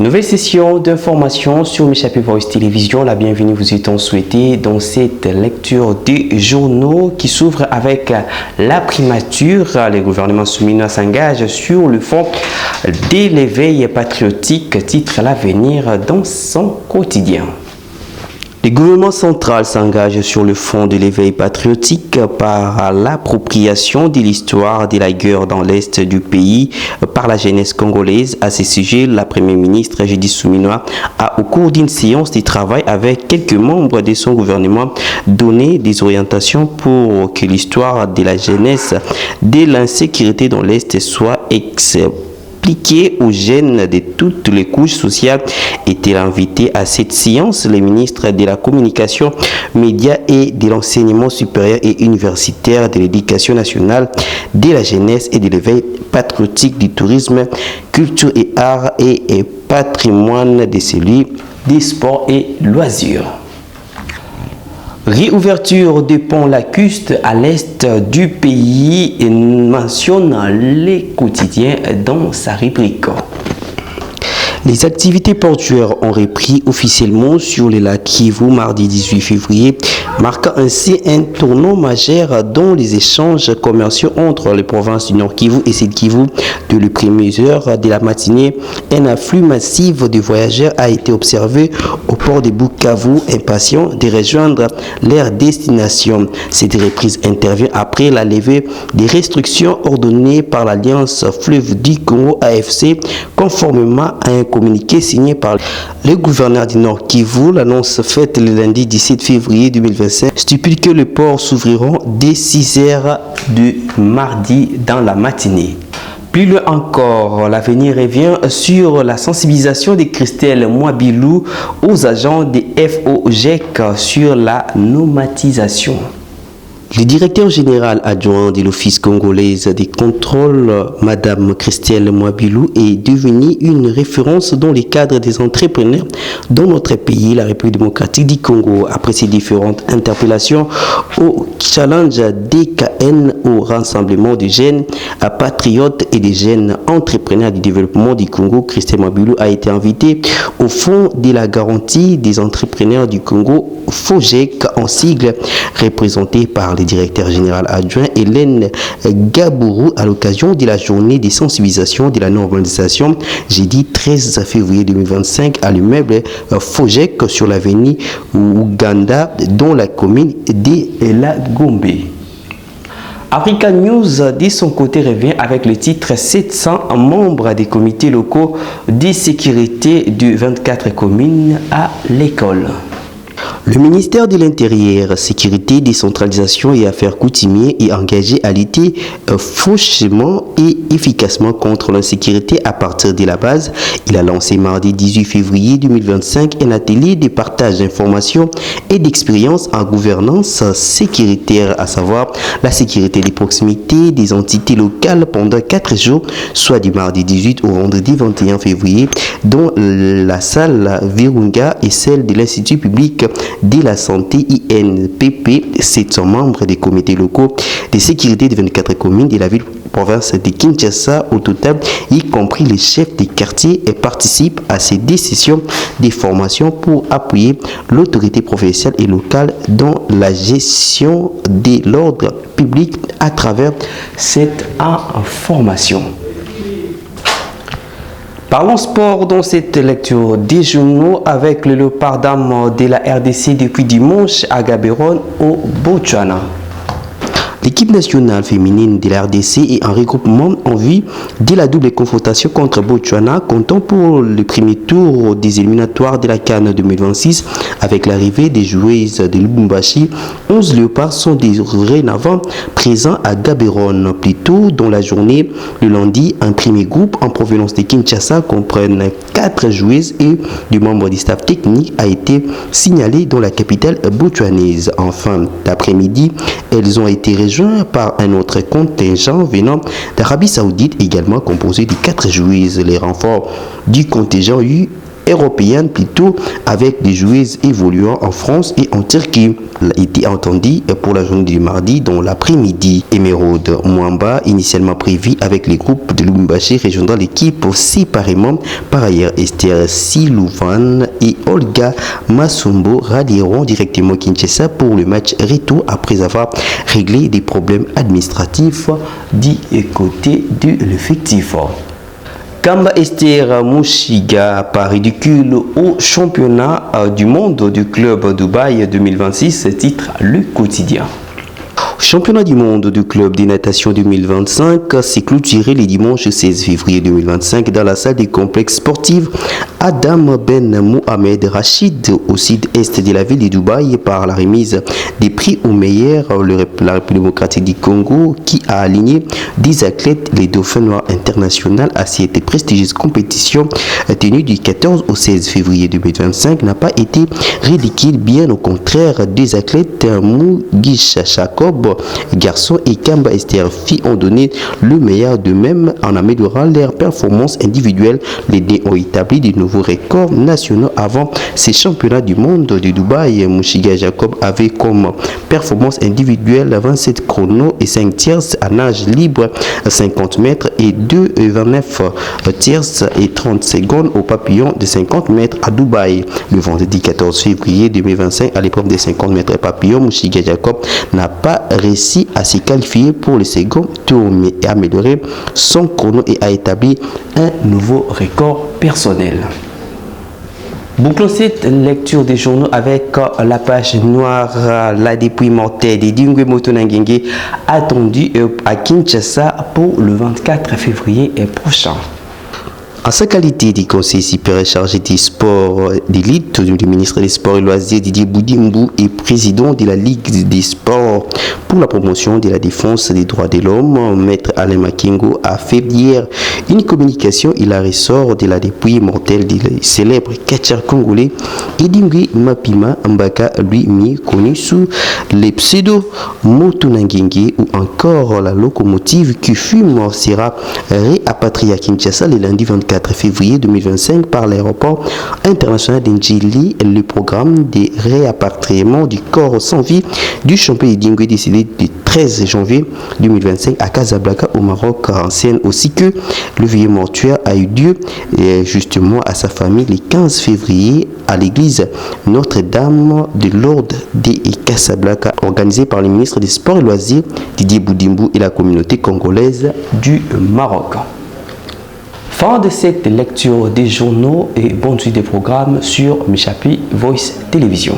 Nouvelle session d'information sur Michapi Voice Télévision. La bienvenue vous étant souhaité dans cette lecture des journaux qui s'ouvre avec la primature. Les gouvernements souminois s'engagent sur le fond de l'éveil patriotique, titre l'avenir dans son quotidien. Le gouvernement central s'engage sur le fond de l'éveil patriotique par l'appropriation de l'histoire de la guerre dans l'est du pays par la jeunesse congolaise. À ce sujet, la première ministre Judith Suminwa a, au cours d'une séance de travail avec quelques membres de son gouvernement, donné des orientations pour que l'histoire de la jeunesse de l'insécurité dans l'est soit appliquée aux jeunes de toutes les couches sociales. Était invité à cette séance le ministre de la Communication, Médias et de l'Enseignement supérieur et universitaire, de l'Éducation nationale, de la jeunesse et de l'éveil patriotique, du tourisme, culture et arts et patrimoine, de celui des sports et loisirs. Réouverture des ponts lacustres à l'est du pays mentionne les quotidiens dans sa rubrique. Les activités portuaires ont repris officiellement sur le lac Kivu mardi 18 février, marquant ainsi un tournant majeur dans les échanges commerciaux entre les provinces du Nord Kivu et Sud Kivu. De les premières heures de la matinée, un afflux massif de voyageurs a été observé au port de Bukavu, impatients de rejoindre leur destination. Cette reprise intervient après la levée des restrictions ordonnées par l'Alliance Fleuve du Congo AFC, conformément à un communiqué signé par le gouverneur du Nord Kivu. L'annonce faite le lundi 17 février 2025 stipule que les ports s'ouvriront dès 6 heures du mardi dans la matinée. Plus loin encore, l'avenir revient sur la sensibilisation de Christelle Mwabilou aux agents des FOGEC sur la nomadisation. Le directeur général adjoint de l'Office congolaise des contrôles, Madame Christelle Mwabilou, est devenue une référence dans les cadres des entrepreneurs dans notre pays, la République démocratique du Congo. Après ces différentes interpellations au challenge DKN au rassemblement des jeunes patriotes et des jeunes entrepreneurs du développement du Congo, Christelle Mwabilou a été invitée au Fonds de la garantie des entrepreneurs du Congo, FOGEC en sigle, représenté par le directeur général adjoint Hélène Gabourou à l'occasion de la journée de sensibilisation de la normalisation jeudi 13 février 2025 à l'immeuble FOGEC sur l'avenue Ouganda dans la commune de La Gombe. Africa News, de son côté, revient avec le titre 700 membres des comités locaux de sécurité de 24 communes à l'école. Le ministère de l'Intérieur, Sécurité, Décentralisation et Affaires coutumières est engagé à lutter fauchement et efficacement contre l'insécurité à partir de la base. Il a lancé mardi 18 février 2025 un atelier de partage d'informations et d'expériences en gouvernance sécuritaire, à savoir la sécurité des proximités des entités locales pendant 4 jours, soit du mardi 18 au vendredi 21 février, dans la salle Virunga et celle de l'Institut public de la santé INPP. 700 membres des comités locaux de sécurité de 24 communes de la ville province de Kinshasa au total, y compris les chefs des quartiers, participent à ces décisions de formation pour appuyer l'autorité professionnelle et locale dans la gestion de l'ordre public à travers cette information. Parlons sport dans cette lecture des journaux avec le Léopard d'âme de la RDC depuis dimanche à Gaborone au Botswana. L'équipe nationale féminine de la RDC est en regroupement en vue de la double confrontation contre Botswana, comptant pour le premier tour des éliminatoires de la CAN 2026 avec l'arrivée des joueuses de Lubumbashi. 11 léopards sont dorénavant présents à Gaborone. Plus tôt dans la journée, le lundi, un premier groupe en provenance de Kinshasa comprenne 4 joueuses et du membre du staff technique a été signalé dans la capitale botswanaise. En fin d'après-midi, elles ont été rejointes par un autre contingent venant d'Arabie Saoudite, également composé de 4 joueuses. Les renforts du contingent européenne plutôt, avec des joueuses évoluant en France et en Turquie. Il a été entendu pour la journée du mardi dans l'après-midi. Emeraude Mwamba, initialement prévu avec les groupes de Lubumbashi, rejoindra l'équipe séparément. Par ailleurs, Esther Silouvan et Olga Masumbo rallieront directement Kinshasa pour le match retour après avoir réglé des problèmes administratifs du côté de l'effectif. Kamba Esther Mushiga part ridicule au championnat du monde du club Dubaï 2026, titre Le Quotidien. Championnat du monde du club des natations 2025 s'est clôturé le dimanche 16 février 2025 dans la salle du complexe sportif Adam Ben Mohamed Rachid au sud-est de la ville de Dubaï par la remise des prix aux meilleurs. La République démocratique du Congo qui a aligné 10 athlètes, les dauphins noirs internationaux à cette prestigieuse compétition tenue du 14 au 16 février 2025 n'a pas été ridicule, bien au contraire. Des athlètes Mugisha Jacob garçons et Kamba Esther filles ont donné le meilleur d'eux-mêmes en améliorant leur performance individuelle. Les deux ont établi de nouveaux records nationaux avant ces championnats du monde de Dubaï. Mushiga Jacob avait comme performance individuelle 27 chronos et 5 tierces à nage libre 50 mètres et 2,29 tierces et 30 secondes au papillon de 50 mètres à Dubaï. Le vendredi 14 février 2025, à l'épreuve des 50 mètres papillon, Mushiga Jacob n'a pas réussi à se qualifier pour le second tour, mais a amélioré son chrono et a établi un nouveau record personnel. Bouclons cette lecture des journaux avec la page noire, la dépouille mortelle de Dingwe Motonangenge attendue à Kinshasa pour le 24 février prochain. En sa qualité de conseiller supérieur chargé des sports d'élite du ministre des Sports et Loisirs, Didier Boudimbu est président de la Ligue des sports pour la promotion de la défense des droits de l'homme. Maître Alain Makengo a fait hier une communication. Il a ressort de la dépouille mortelle du célèbre catcheur congolais Edingwe Mapima Mbaka, lui mieux connu sous les pseudo Motonangenge, ou encore la locomotive qui fut mort sera réapatriée à Kinshasa le lundi 24 février 2025 par l'aéroport international d'Ndjili. Le programme de réapatriement du corps sans vie du champion Edingwe décédé le 13 janvier 2025 à Casablanca au Maroc ancienne, aussi que le vieux mortuaire a eu lieu justement à sa famille le 15 février à l'église Notre-Dame de Lourdes de Casablanca, organisée par le ministre des Sports et Loisirs Didier Boudimbu et la communauté congolaise du Maroc. Fin de cette lecture des journaux et bonne suite des programmes sur Michapi Voice Télévision.